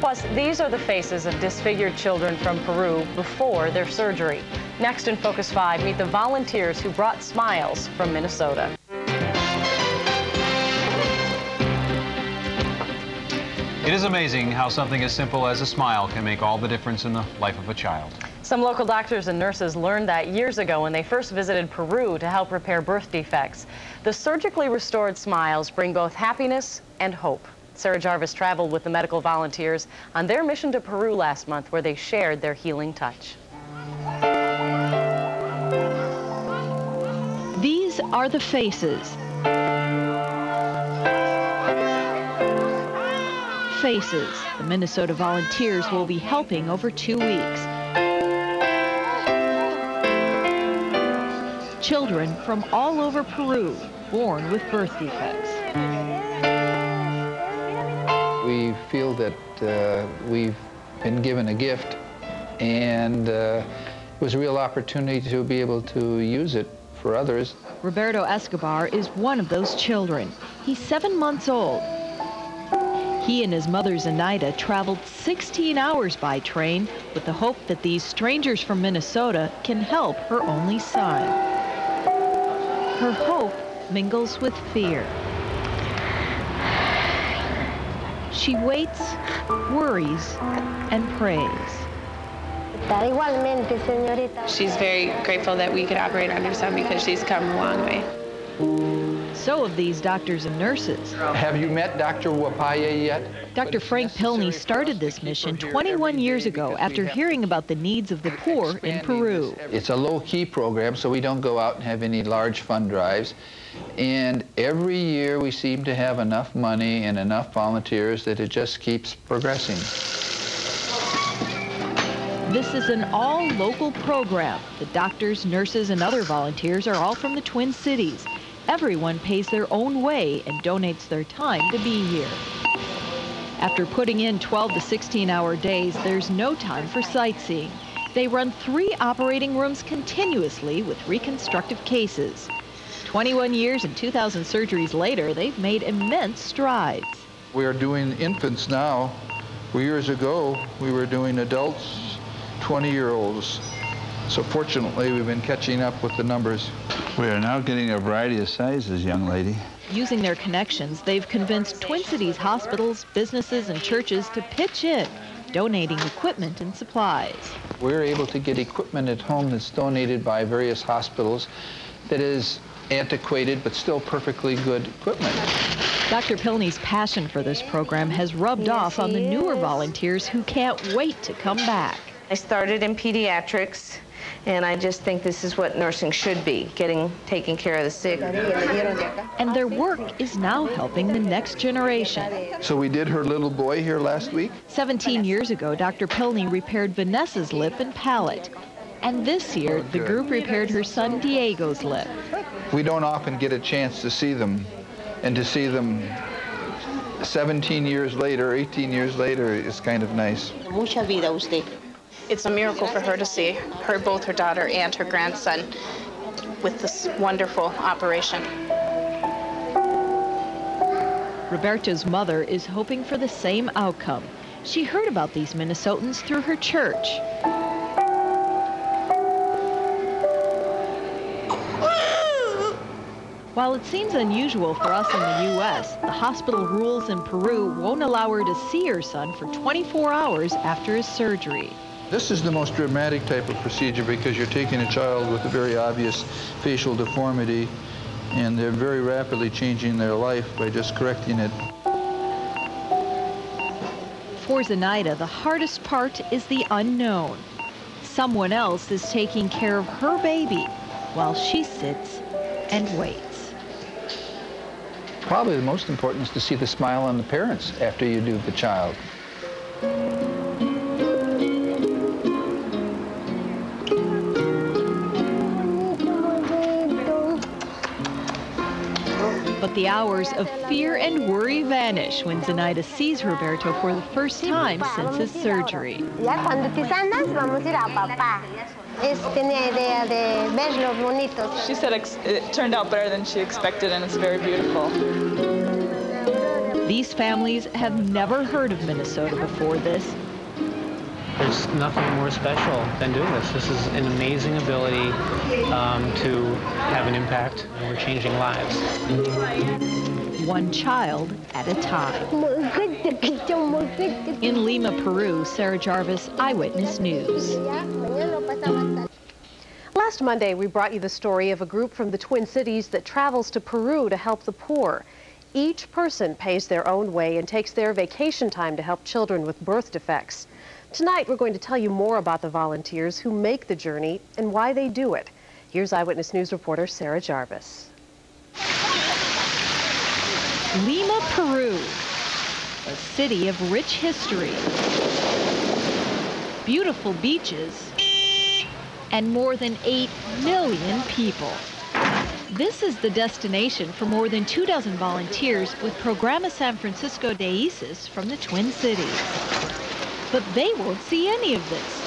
Plus, these are the faces of disfigured children from Peru before their surgery. Next in Focus 5, meet the volunteers who brought smiles from Minnesota. It is amazing how something as simple as a smile can make all the difference in the life of a child. Some local doctors and nurses learned that years ago when they first visited Peru to help repair birth defects. The surgically restored smiles bring both happiness and hope. Sarah Jarvis traveled with the medical volunteers on their mission to Peru last month, where they shared their healing touch. These are the faces. Faces the Minnesota volunteers will be helping over 2 weeks. Children from all over Peru born with birth defects. We feel that we've been given a gift, and it was a real opportunity to be able to use it for others. Roberto Escobar is one of those children. He's 7 months old. He and his mother Zenaida traveled 16 hours by train with the hope that these strangers from Minnesota can help her only son. Her hope mingles with fear. She waits, worries, and prays. She's very grateful that we could operate on her son because she's come a long way. So have these doctors and nurses. Have you met Dr. Wapaya yet? Dr. Frank Pilney started this mission 21 years ago after hearing about the needs of the poor in Peru. It's a low-key program, so we don't go out and have any large fund drives. And every year we seem to have enough money and enough volunteers that it just keeps progressing. This is an all-local program. The doctors, nurses, and other volunteers are all from the Twin Cities. Everyone pays their own way and donates their time to be here. After putting in 12 to 16-hour days, there's no time for sightseeing. They run 3 operating rooms continuously with reconstructive cases. 21 years and 2,000 surgeries later, they've made immense strides. We are doing infants now. Years ago, we were doing adults, 20-year-olds. So fortunately, we've been catching up with the numbers. We are now getting a variety of sizes, young lady. Using their connections, they've convinced Twin Cities hospitals, businesses, and churches to pitch in, donating equipment and supplies. We're able to get equipment at home that's donated by various hospitals that is antiquated but still perfectly good equipment. Dr. Pilney's passion for this program has rubbed off on the newer volunteers who can't wait to come back. I started in pediatrics, and I just think this is what nursing should be, taking care of the sick. And their work is now helping the next generation. So we did her little boy here last week. 17 years ago, Dr. Pilney repaired Vanessa's lip and palate. And this year, the group repaired her son Diego's lip. We don't often get a chance to see them, and to see them 17 years later, 18 years later is kind of nice. It's a miracle for her to see both her daughter and her grandson with this wonderful operation. Roberto's mother is hoping for the same outcome. She heard about these Minnesotans through her church. While it seems unusual for us in the U.S., the hospital rules in Peru won't allow her to see her son for 24 hours after his surgery. This is the most dramatic type of procedure because you're taking a child with a very obvious facial deformity, and they're very rapidly changing their life by just correcting it. For Zenaida, the hardest part is the unknown. Someone else is taking care of her baby while she sits and waits. Probably the most important is to see the smile on the parents after you do the child. But the hours of fear and worry vanish when Zenaida sees Roberto for the first time since his surgery. She said it turned out better than she expected, and it's very beautiful. These families have never heard of Minnesota before this. There's nothing more special than doing this. This is an amazing ability to have an impact, and we're changing lives. One child at a time. In Lima, Peru, Sarah Jarvis, Eyewitness News. Last Monday, we brought you the story of a group from the Twin Cities that travels to Peru to help the poor. Each person pays their own way and takes their vacation time to help children with birth defects. Tonight, we're going to tell you more about the volunteers who make the journey and why they do it. Here's Eyewitness News reporter Sarah Jarvis. Lima, Peru, a city of rich history, beautiful beaches, and more than 8 million people. This is the destination for more than 24 volunteers with Programa San Francisco de Isis from the Twin Cities. But they won't see any of this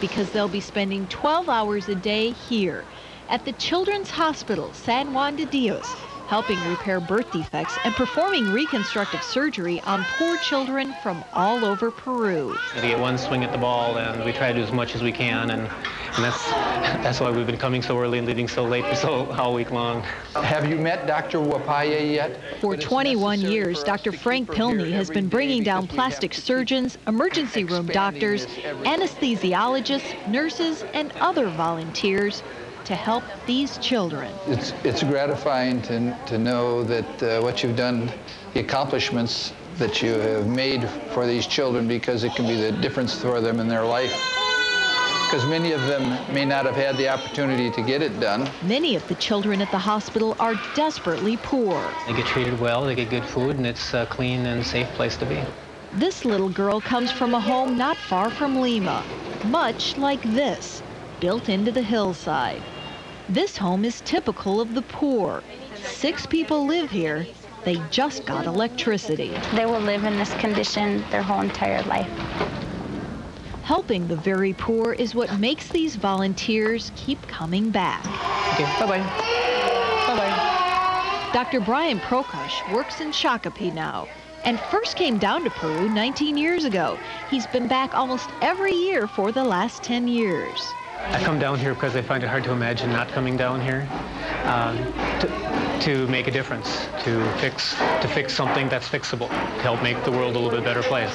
because they'll be spending 12 hours a day here at the Children's Hospital San Juan de Dios, helping repair birth defects and performing reconstructive surgery on poor children from all over Peru. We get one swing at the ball, and we try to do as much as we can, and that's why we've been coming so early and leaving so late for all week long. Have you met Dr. Wapaya yet? For 21 years, Dr. Frank Pilney has been bringing down plastic surgeons, emergency room doctors, anesthesiologists, nurses, and other volunteers to help these children. It's gratifying to know that what you've done, the accomplishments that you have made for these children, because it can be the difference for them in their life. Because many of them may not have had the opportunity to get it done. Many of the children at the hospital are desperately poor. They get treated well, they get good food, and it's a clean and safe place to be. This little girl comes from a home not far from Lima, much like this, built into the hillside. This home is typical of the poor. 6 people live here. They just got electricity. They will live in this condition their whole entire life. Helping the very poor is what makes these volunteers keep coming back. Okay, bye-bye. Bye-bye. Dr. Brian Prokash works in Shakopee now and first came down to Peru 19 years ago. He's been back almost every year for the last 10 years. I come down here because I find it hard to imagine not coming down here to make a difference, to fix something that's fixable, to help make the world a little bit better place.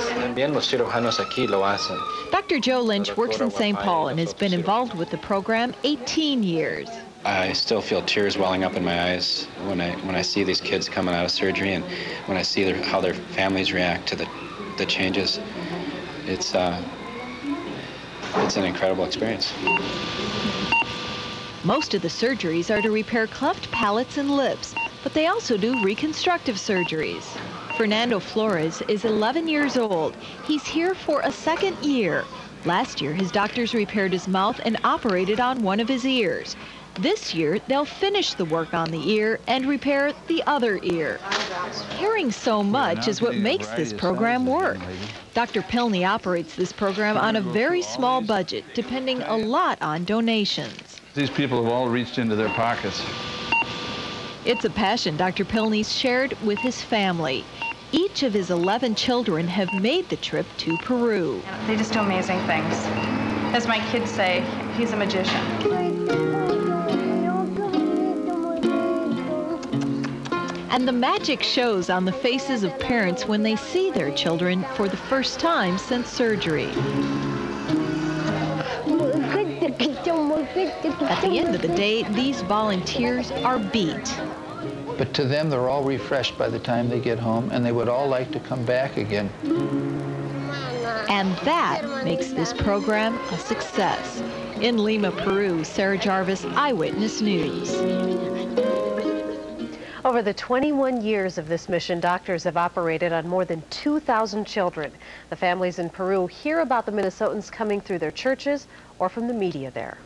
Dr. Joe Lynch works in St. Paul and has been involved with the program 18 years. I still feel tears welling up in my eyes when I see these kids coming out of surgery, and when I see how their families react to the changes. It's an incredible experience. Most of the surgeries are to repair cleft palates and lips, but they also do reconstructive surgeries. Fernando Flores is 11 years old. He's here for a second year. Last year, his doctors repaired his mouth and operated on one of his ears. This year, they'll finish the work on the ear and repair the other ear. Caring so much is what makes this program work. Dr. Pilney operates this program on a very small budget, depending a lot on donations. These people have all reached into their pockets. It's a passion Dr. Pilney's shared with his family. Each of his 11 children have made the trip to Peru. They just do amazing things. As my kids say, he's a magician. And the magic shows on the faces of parents when they see their children for the first time since surgery. At the end of the day, these volunteers are beat. But to them, they're all refreshed by the time they get home, and they would all like to come back again. And that makes this program a success. In Lima, Peru, Sarah Jarvis, Eyewitness News. Over the 21 years of this mission, doctors have operated on more than 2,000 children. The families in Peru hear about the Minnesotans coming through their churches or from the media there.